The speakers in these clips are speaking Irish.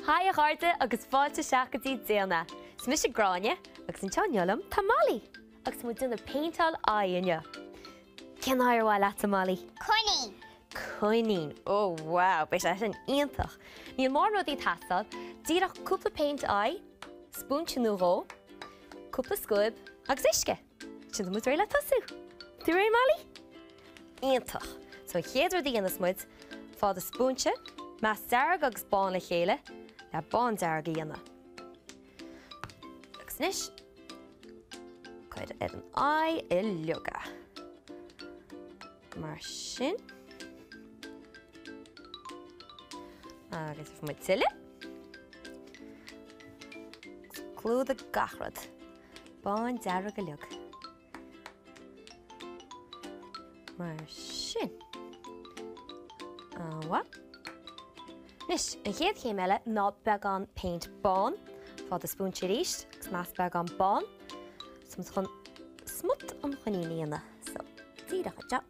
Hai a gharda agus fáilte seachadtí Déana. Smis Gráinne agus an teanneolm tamali. Agus mu duna Péinteáil aine. Cean áir bhá le tamali? Coinín. Coinín. Oh wow, beis leis an iontach. Níl mór rudí tastal, díreach cúpla Péinteáil, spúnte nuró, cúpla scuib agus isce. Sin mu réile tasú. Tú ré mali? Iontach. So chéad rudí in smuid, fád a spúnte, meas dearg agus bán le chéile, le bán dearg íana. Agus nis, chuid an ai I luga. Mar sin. Agus if muid tuile. Clúd a gachrad. Bán dearg a lug. Mar sin. What? Nis, an chéad chéim eile ná beag an paint bán, fád a spúnte ríist, agus más beag an bán, so mu chun smut an choinín íana. So, tíreach a tap.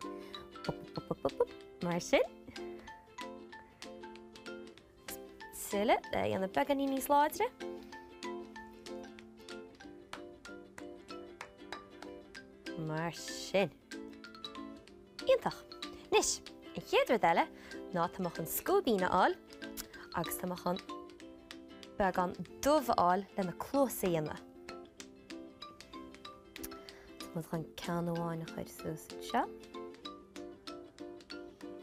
Mar sin. Tuile, íana beag an íní sláidre. Mar sin. Iontach. Nis, an chéad rud eile ná tamach an scóbína áil, agus tamach an beag an dubh áil le na clósa íana. Mu chun ceann amháin a chuir suasad seo.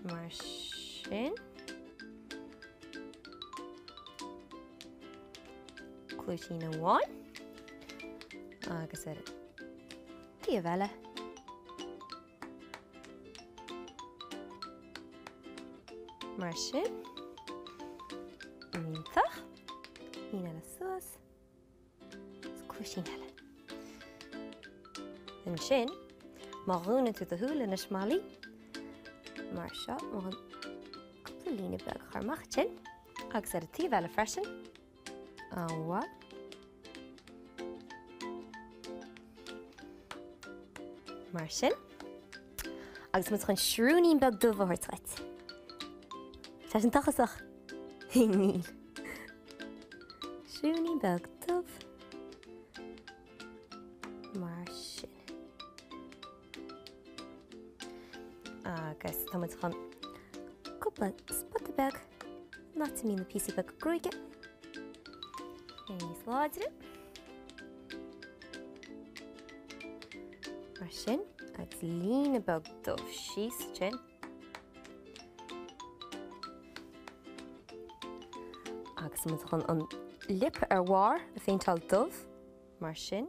Mar sin. Clúisín amháin. Agus ar tíobh eile. Mar sin. Iontach. Íon eile suas. Clúisín eile. An sin, má rúna tú a thuúla na smálaí. Mar seo, má an cúpla líne beag charmach sin. Agus ar a tíobh eile freisin. Áha. Mar sin. Agus mu chun shrúnín beag dubh a thuirt. Tá sin tachasach? Níl. Shrúnín beag dubh. Mar sin. Agus tá mu chun cúpla spotta beag. Náta mína písa beag grúige. Níos láidre. Mar sin. Agus lína beag dubh síos sin. Agus mu chun an lip ar mhar a phéinteáil dubh, mar sin.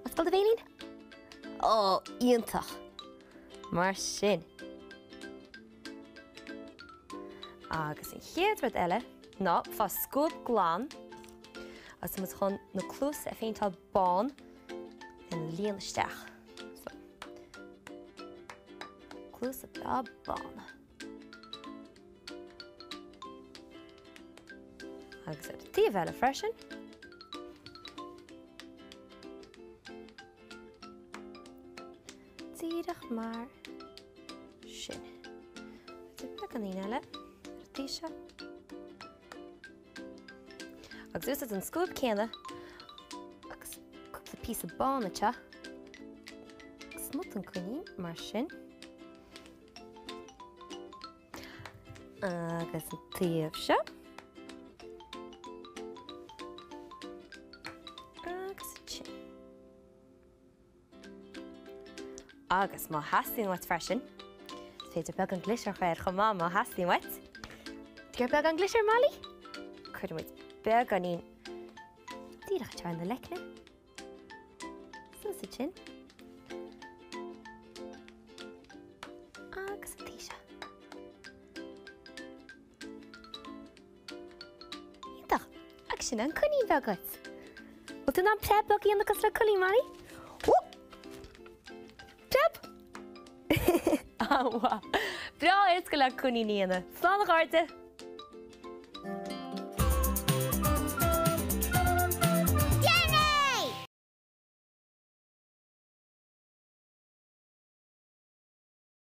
As gáil a bhéilín? Ó, iontach. Mar sin. Agus an chéad rud eile ná fá scóib glán, agus mu chun na clúsa a phéinteáil bán in líon isteach. So. Clúsa a bán. Agus ar tíobh eile freisin. Tíreach mar sin. Tá beag an íon eile ar tíise. Agus úsad an scóib céanna agus cúpla píosa bána te. Smut an coinín mar sin. Agus an tíobh seo. Agus má hasín wat freisin. Féidir beag an glisear chuir chomá má hasín wat. Tíar beag an glisear málaí? Chuir muid beag an íon díreach tear na lecne. Suasad sin. Agus an tíise. Iontach, ag sin an coinín beag oit. Bhil tú ná preb beag íon agus le coinín málaí? Áha, bra is go le coinín íana. Slán a gharda.